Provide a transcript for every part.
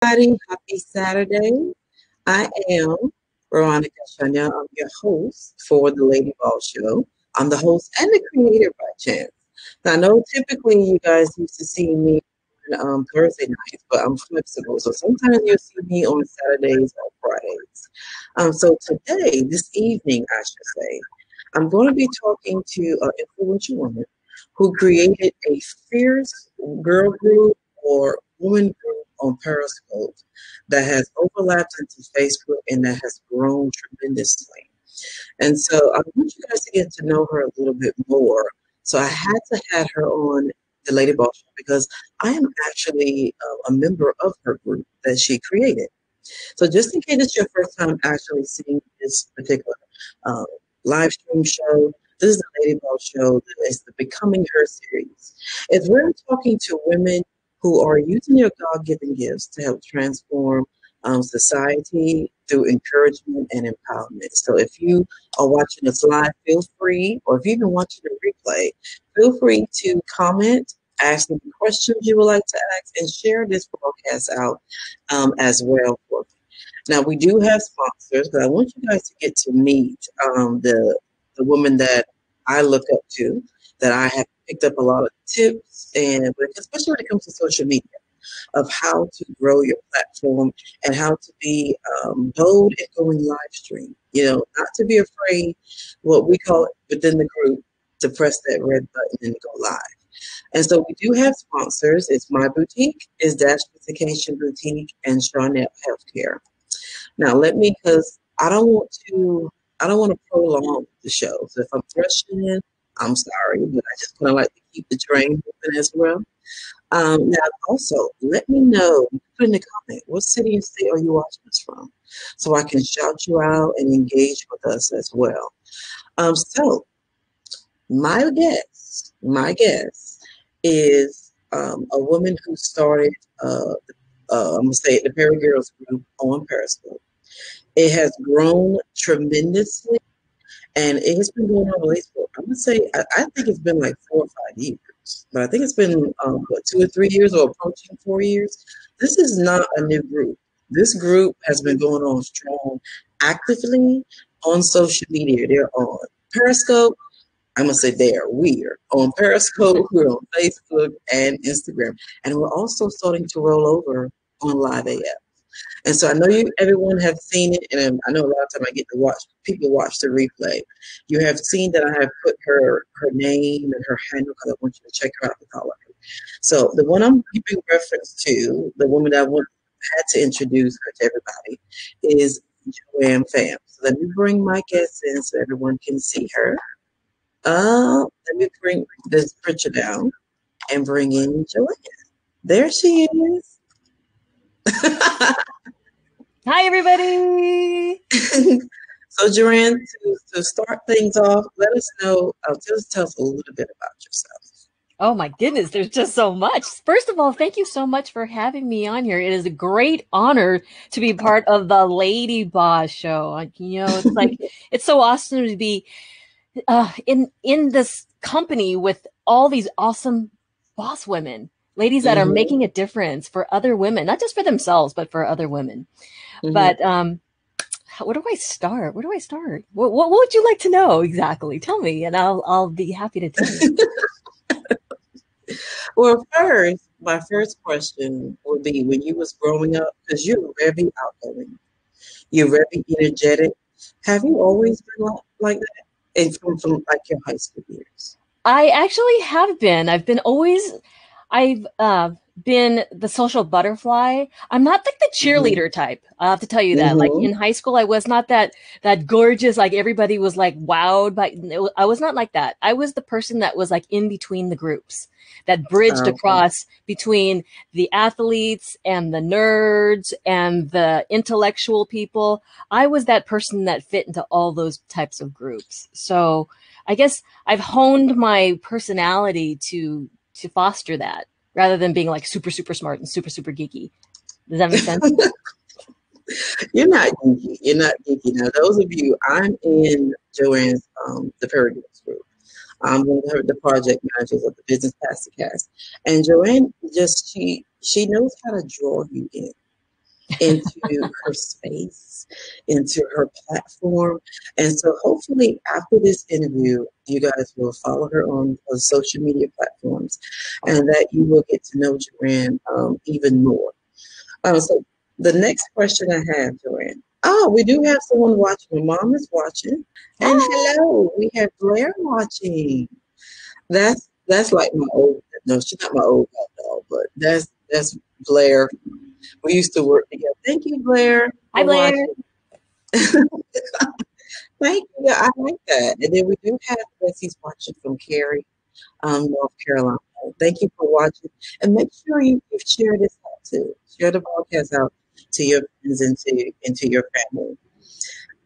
Everybody, happy Saturday. I am Veronica Shania. I'm your host for the Lady Ball Show. I'm the host and the creator by chance. Now, I know typically you guys used to see me on Thursday nights, but I'm flexible. So sometimes you'll see me on Saturdays or Fridays. So today, this evening, I should say, I'm going to be talking to an influential woman who created a fierce girl group or woman group on Periscope that has overlapped into Facebook and that has grown tremendously. And so I want you guys to get to know her a little bit more. So I had to have her on the Lady Boss Show because I am actually a member of her group that she created. So just in case it's your first time actually seeing this particular uh, live stream show, this is the Lady Boss Show. It's the Becoming Her series. It's where I'm talking to women who are using their God-given gifts to help transform society through encouragement and empowerment. So if you are watching us live, feel free, or if you've been watching the replay, feel free to comment, ask any questions you would like to ask, and share this broadcast out as well for me. Now we do have sponsors, but I want you guys to get to meet the woman that I look up to, that I have picked up a lot of tips, and especially when it comes to social media, of how to grow your platform and how to be bold and going live stream. You know, not to be afraid, what we call it within the group, to press that red button and go live. And so we do have sponsors. It's My Boutique, is Dash Education Boutique, and Charnette Healthcare. Now let me, because I don't want to prolong the show. So if I'm rushing in, I'm sorry, but I just kind of like to keep the train moving as well. Now also, let me know, put in the comment, what city and state are you watching us from? So I can shout you out and engage with us as well. So my guest is a woman who started, I'm gonna say it, the Perry Girls group on Periscope. It has grown tremendously, and it has been going on at least for, I'm gonna say, I think it's been like 4 or 5 years, but I think it's been what, 2 or 3 years or approaching 4 years. This is not a new group. This group has been going on strong, actively on social media. They're on Periscope. I'm gonna say we're on Periscope, we're on Facebook and Instagram, and we're also starting to roll over on Live AF. And so I know everyone have seen it, and I know a lot of time I get to watch people watch the replay. You have seen that I have put her name and her handle because I want you to check her out with all of her. So the one I'm giving reference to, the woman that had to introduce her to everybody, is Joanne Pham. So let me bring my guest in so everyone can see her. Let me bring this picture down and bring in Joanne. There she is. Hi, everybody. So, Joanne, to start things off, let us know, just tell us a little bit about yourself. Oh, my goodness. There's just so much. First of all, thank you so much for having me on here. It is a great honor to be part of the Lady Boss Show. It's like, it's so awesome to be in this company with all these awesome boss women, ladies that are making a difference for other women, not just for themselves, but for other women. But where do I start? What would you like to know exactly? Tell me, and I'll be happy to tell you. Well, my first question would be, when you was growing up, because you're very outgoing, you're very energetic. Have you always been like that? And from like your high school years? I actually have been. I've been the social butterfly. I'm not like the cheerleader type. I have to tell you that. Like in high school, I was not that gorgeous. Like everybody was like wowed, but I was not like that. I was the person that was like in between the groups, that bridged across between the athletes and the nerds and the intellectual people. I was that person that fit into all those types of groups. So I guess I've honed my personality to foster that, rather than being like super, super smart and super, super geeky. Does that make sense? You're not geeky. You're not geeky. Now, those of you, I'm in Joanne's, the Periscope group. I'm one of the project managers of the Business Pastor Cast. And Joanne she knows how to draw you in. into her space, into her platform. And so hopefully after this interview, you guys will follow her on social media platforms and that you will get to know Joanne even more. So the next question I have, Joanne. Oh, we do have someone watching. My mom is watching. And Oh, hello, we have Blair watching. That's like my old, no, she's not my old dog, but that's Blair. We used to work together. Thank you, Blair, hi for Blair. watching. Thank you. Yeah, I like that. And then we do have Bessie's watching from Cary, North Carolina. Thank you for watching. And make sure you share this out too. Share the podcast out to your friends and to your family.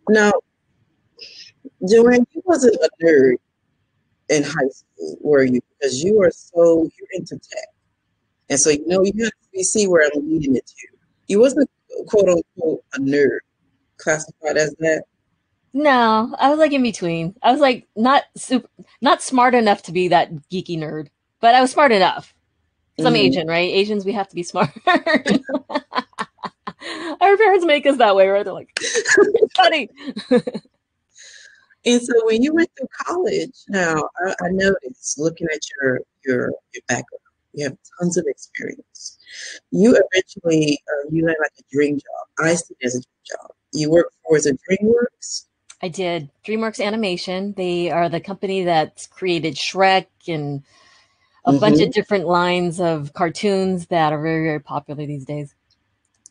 Now, Joanne, you wasn't a nerd in high school, were you? Because you're into tech. And so you see where I'm leading it to. You wasn't quote unquote a nerd, classified as that. No, I was like in between. I was like not smart enough to be that geeky nerd, but I was smart enough because I'm Hmm. Asian, right? Asians, we have to be smart. Our parents make us that way, right? They're like, it's funny. And so when you went through college, now I noticed looking at your background, you have tons of experience. You eventually you had like a dream job. I see it as a dream job. You work for is it DreamWorks? I did DreamWorks Animation. They are the company that's created Shrek and a bunch of Mm-hmm. different lines of cartoons that are very, very popular these days.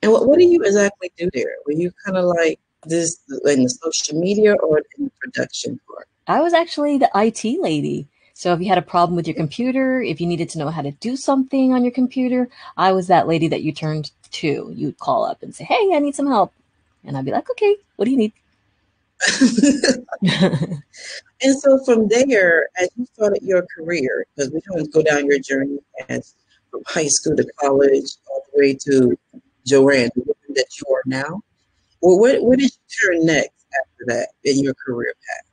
And what do you exactly do there? Were you kind of like this in the social media or in the production part? I was actually the IT lady. So if you had a problem with your computer, if you needed to know how to do something on your computer, I was that lady that you turned to. You'd call up and say, "Hey, I need some help." And I'd be like, "Okay, what do you need?" And so from there, as you started your career, because we don't go down your journey as from high school to college all the way to Joanne, the woman that you are now. Well, what did you turn next after that in your career path?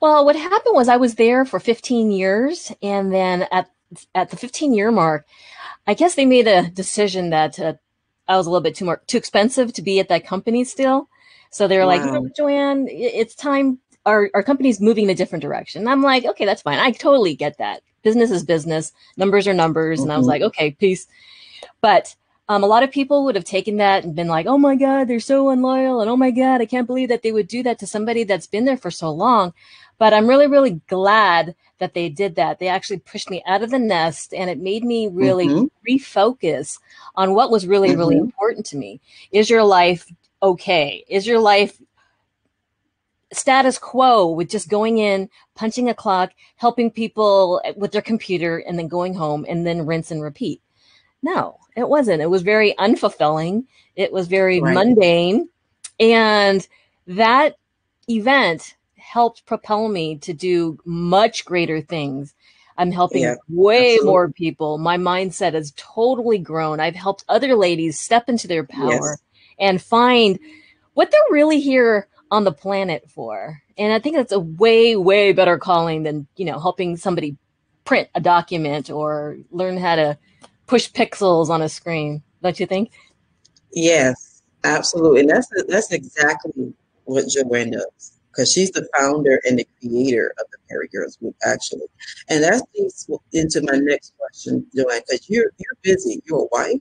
Well, what happened was I was there for 15 years, and then at the 15-year mark, I guess they made a decision that I was a little bit too expensive to be at that company still. So they were like, "You know Wow. what, Joanne, it's time. Our company's moving in a different direction." And I'm like, "Okay, that's fine. I totally get that. Business is business. Numbers are numbers." And I was Mm-hmm. like, "Okay, peace." But a lot of people would have taken that and been like, "Oh my God, they're so unloyal," and "Oh my God, I can't believe that they would do that to somebody that's been there for so long." But I'm really, really glad that they did that. They actually pushed me out of the nest, and it made me really Mm-hmm. refocus on what was really, really Mm-hmm. important to me. Is your life okay? Is your life status quo with just going in, punching a clock, helping people with their computer, and then going home and then rinse and repeat? No, it wasn't. It was very unfulfilling. It was very Right. mundane. And that event helped propel me to do much greater things. I'm helping Yeah. way more Absolutely. people. My mindset has totally grown. I've helped other ladies step into their power Yes. and find what they're really here on the planet for. And I think that's a way, way better calling than, helping somebody print a document or learn how to push pixels on a screen. Don't you think? Yes. Absolutely. And that's exactly what Joanne does. Because she's the founder and the creator of the Perry Girls Group, actually. And that leads into my next question, Joanne, because you're busy. You're a wife,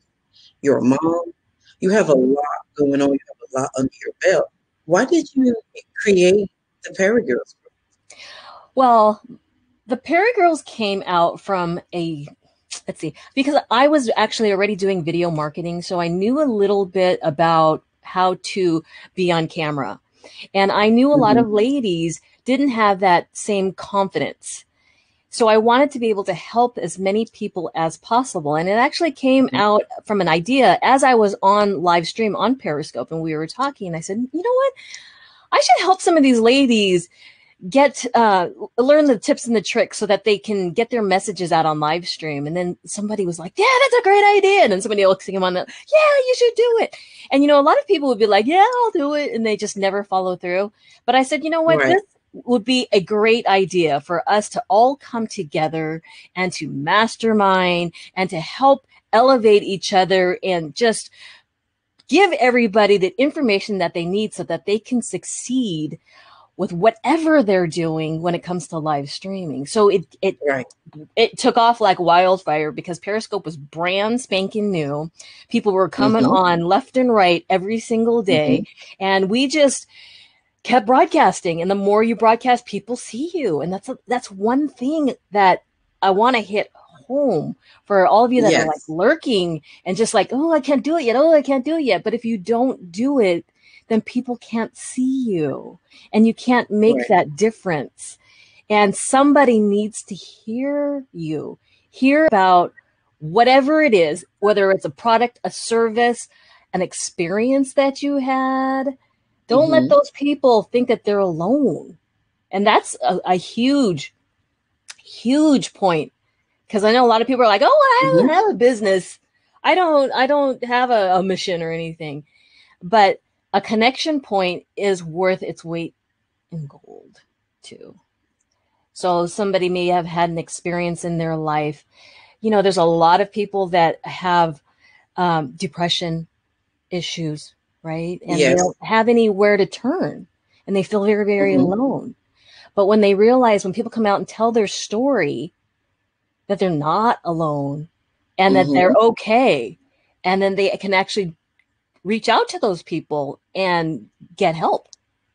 you're a mom, you have a lot going on, you have a lot under your belt. Why did you create the Perry Girls Group? Well, the Perry Girls came out from let's see, because I was actually already doing video marketing. So I knew a little bit about how to be on camera. And I knew a lot Mm-hmm. of ladies didn't have that same confidence. So I wanted to be able to help as many people as possible. And it actually came out from an idea as I was on live stream on Periscope and we were talking. And I said, "You know what? I should help some of these ladies get learn the tips and the tricks so that they can get their messages out on live stream." And then somebody was like, "Yeah, that's a great idea." And then somebody else came on, "Yeah, you should do it." And a lot of people would be like, "Yeah, I'll do it," and they just never follow through. But I said, "You know what? Right. This would be a great idea for us to all come together and to mastermind and to help elevate each other and just give everybody the information that they need so that they can succeed with whatever they're doing when it comes to live streaming. So Right. it took off like wildfire because Periscope was brand spanking new. People were coming Mm-hmm. on left and right every single day. Mm-hmm. And we just kept broadcasting. And the more you broadcast, people see you. And that's one thing that I want to hit home for all of you that are like Yes. lurking and just like, oh, I can't do it yet. Oh, I can't do it yet. But if you don't do it, then people can't see you and you can't make Right. that difference. And somebody needs to hear you, hear about whatever it is, whether it's a product, a service, an experience that you had. Don't let Mm-hmm. those people think that they're alone. And that's a huge, huge point. Because I know a lot of people are like, oh, I Mm-hmm. don't have a business. I don't have a mission or anything. But a connection point is worth its weight in gold too. So somebody may have had an experience in their life. There's a lot of people that have depression issues, right? And they Yes. don't have anywhere to turn and they feel very, very Mm-hmm. alone. But when they realize when people come out and tell their story that they're not alone and that they're Mm-hmm. okay, and then they can actually reach out to those people and get help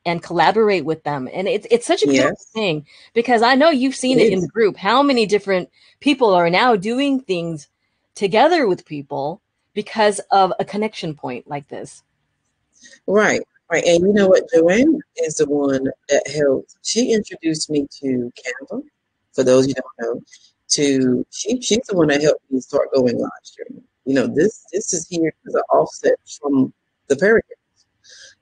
and collaborate with them. And it's such a beautiful Yes. thing because I know you've It seen it in the is. group, how many different people are now doing things together with people because of a connection point like this. Right. Right. And you know what? Joanne is the one that helped. She introduced me to Canva. For those you don't know, she's the one that helped me start going live streaming. This is here as an offset from the Paragon.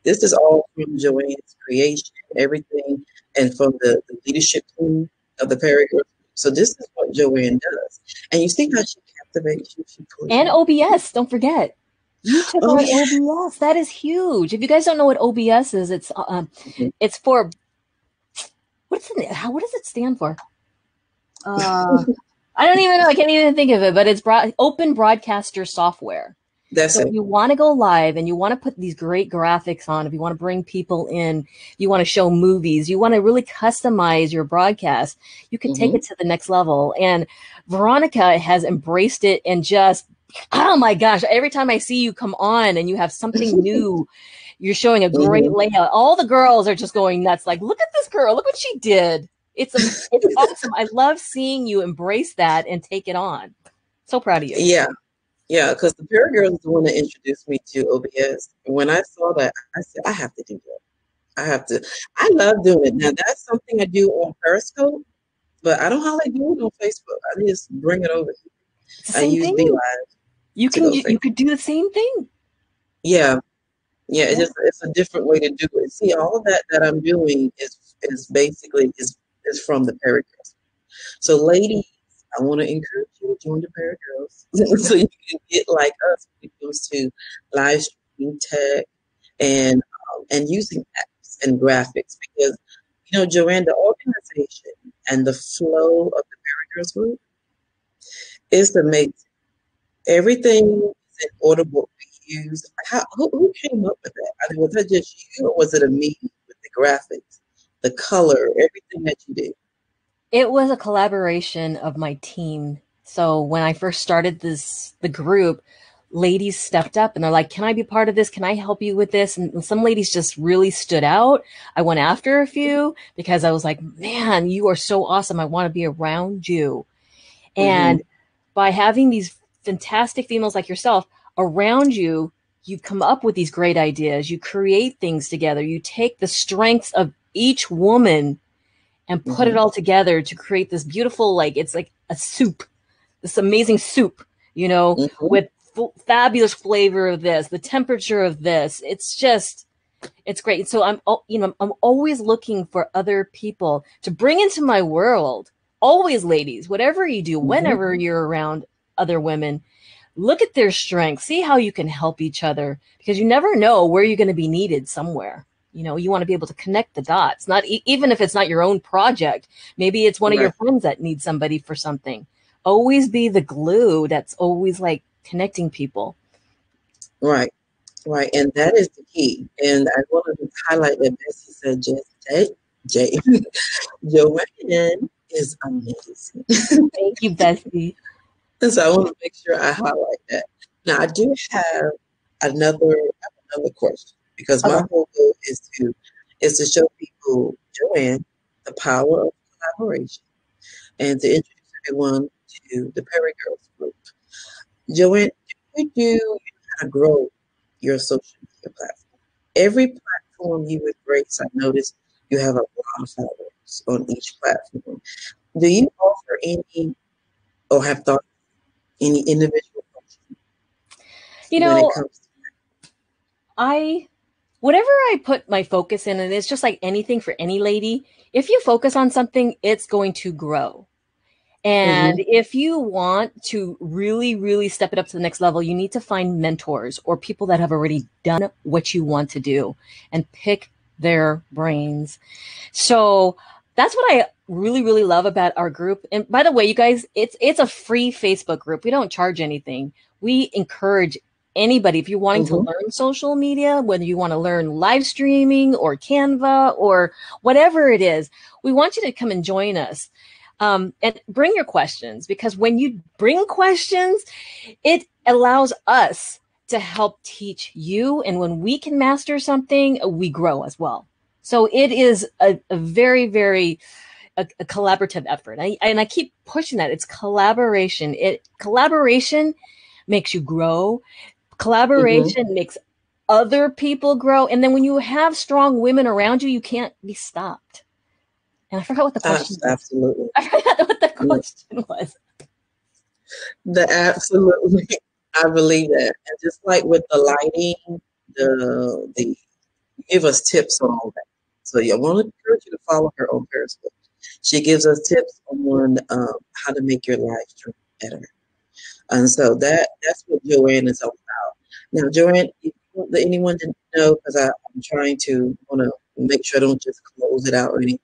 This is all from Joanne's creation, everything, and from the leadership team of the Paragon. So this is what Joanne does. And you see how she captivates you, she pulls And you. OBS, don't forget. You took Oh on yeah. OBS. That is huge. If you guys don't know what OBS is, Mhm. it's for what does it stand for? Uh, I don't even know. I can't even think of it, but it's open broadcaster software. That's So if it. you want to go live and you want to put these great graphics on, if you want to bring people in, you want to show movies, you want to really customize your broadcast, you can take Hmm. it to the next level. And Veronica has embraced it and just, oh my gosh, every time I see you come on and you have something new, you're showing a great Hmm. layout. All the girls are just going nuts. Like, look at this girl. Look what she did. It's awesome. I love seeing you embrace that and take it on. So proud of you. Yeah. Yeah, because the Paragirl is the one that introduced me to OBS. And when I saw that, I said, I have to do that. I have to. I love doing it. Now, that's something I do on Periscope, but I don't hardly do it on Facebook. I just bring it over here. It's the I same use thing. Beeline to go You Facebook. could do the same thing. Yeah, yeah. Yeah. It's a different way to do it. See, all of that I'm doing is basically is from the Paragirls. So, ladies, I want to encourage you to join the Paragirls so you can get like us when it comes to live streaming tech and using apps and graphics because Joanne, the organization and the flow of the Paragirls group is amazing. Everything is in order what we use. Who came up with that? I mean, was that just you or was it a meeting with the graphics, the color, everything that you did? It was a collaboration of my team. So when I first started the group, ladies stepped up and they're like, "Can I be part of this? Can I help you with this?" And some ladies just really stood out. I went after a few because I was like, "Man, you are so awesome. I want to be around you." Mm-hmm. And by having these fantastic females like yourself around you, you come up with these great ideas. You create things together. You take the strengths of each woman and put it Mm-hmm. all together to create this beautiful, like, it's like a soup, this amazing soup, Mm-hmm. with fabulous flavor of this, the temperature of this. It's just, it's great. So I'm always looking for other people to bring into my world. Always, ladies, whatever you do, Mm-hmm. whenever you're around other women, look at their strengths, see how you can help each other because you never know where you're going to be needed somewhere. You want to be able to connect the dots, not even if it's not your own project. Maybe it's one of your Right. friends that needs somebody for something. Always be the glue that's always like connecting people. Right. Right, and that is the key. And I wanted to highlight that Bessie said just Jay. Joanne is amazing. Thank you, Bessie. And so I want to make sure I highlight that. Now I do have another question because my Okay. whole goal is to show people, Joanne, the power of collaboration and to introduce everyone to the Perry Girls group. Joanne, do you know how to grow your social media platform? Every platform you embrace, I notice you have a lot of followers on each platform. Do you offer any or have thought any individual coaching You when it know, comes to I whatever I put my focus in, and it's just like anything for any lady, if you focus on something, it's going to grow. And hmm if you want to really, really step it up to the next level, you need to find mentors or people that have already done what you want to do and pick their brains. So that's what I really, really love about our group. And by the way, you guys, it's a free Facebook group. We don't charge anything. We encourage anybody, if you're wanting to hmm learn social media, whether you want to learn live streaming or Canva or whatever it is, we want you to come and join us. And bring your questions, because when you bring questions, it allows us to help teach you. And when we can master something, we grow as well. So it is a very, very a collaborative effort. And I keep pushing that. It's collaboration. Collaboration makes you grow. hmm Collaboration makes other people grow. And then when you have strong women around you, you can't be stopped. And I forgot what the question was. Absolutely. I forgot what the Yeah, question was. the absolutely. I believe that. And just like with the lighting, the you give us tips on all that. So yeah, I want to encourage you to follow her on Periscope. She gives us tips on how to make your live stream better. And so that's what Joanne is all about. Now, Joanne, if you want anyone to know, because I'm trying to want to make sure I don't just close it out or anything.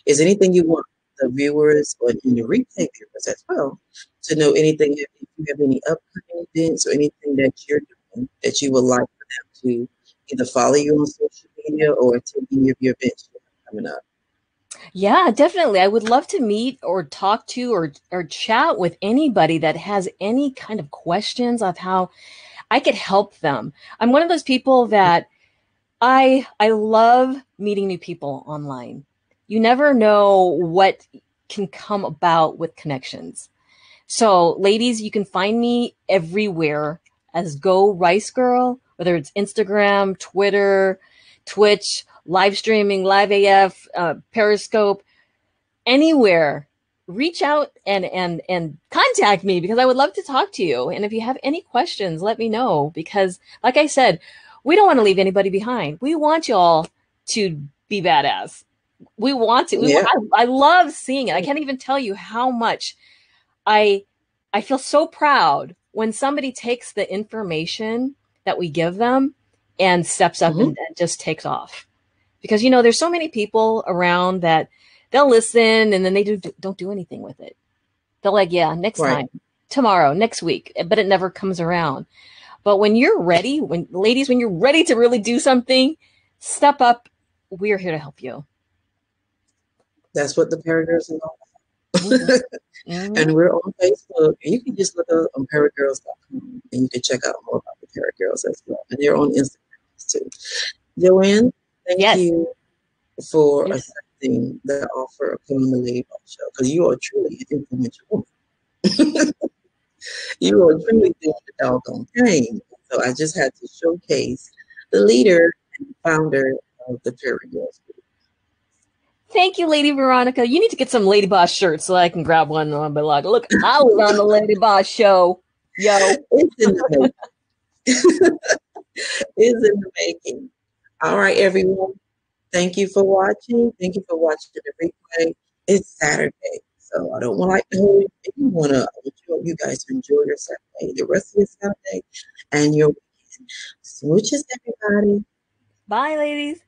Is anything you want the viewers or in the replay viewers as well to know anything if you have any upcoming events or anything that you're doing that you would like for them to either follow you on social media or attend any of your events coming up? Yeah, definitely. I would love to meet or talk to or chat with anybody that has any kind of questions of how I could help them. I'm one of those people that I love meeting new people online. You never know what can come about with connections. So, ladies, you can find me everywhere as Go Rice Girl, whether it's Instagram, Twitter, Twitch, live streaming, live AF, Periscope, anywhere. Reach out and contact me, because I would love to talk to you. And if you have any questions, let me know, because like I said, we don't want to leave anybody behind. We want y'all to be badass. We want to. Yeah. I love seeing it. I can't even tell you how much I I feel so proud when somebody takes the information that we give them and steps up hmm and just takes off. Because there's so many people around that they'll listen and then they don't do anything with it. They're like, yeah, next Right. time, tomorrow, next week, but it never comes around. But when you're ready, when you're ready to really do something, step up. We're here to help you. That's what the Paragirls is all Hmm. about. Hmm. And we're on Facebook. You can just look up on paragirls.com and you can check out more about the Paragirls as well. And they're on Instagram too. Joanne, thank Yes. you for Yes. accepting the offer of coming on the Lady Boss Show because you are truly an influential woman. You are truly doing the doggone thing. So I just had to showcase the leader and founder of the Perry Girls Group. Thank you, Lady Veronica. You need to get some Lady Boss shirts so I can grab one on my log. Look, I was on the Lady Boss show. Yo. It's in the making. It's in the making. All right, everyone. Thank you for watching. Thank you for watching the replay. It's Saturday, so I don't want to like the whole. If you want to, I want you guys to enjoy your Saturday, the rest of your Saturday, and your weekend. Smooches, everybody. Bye, ladies.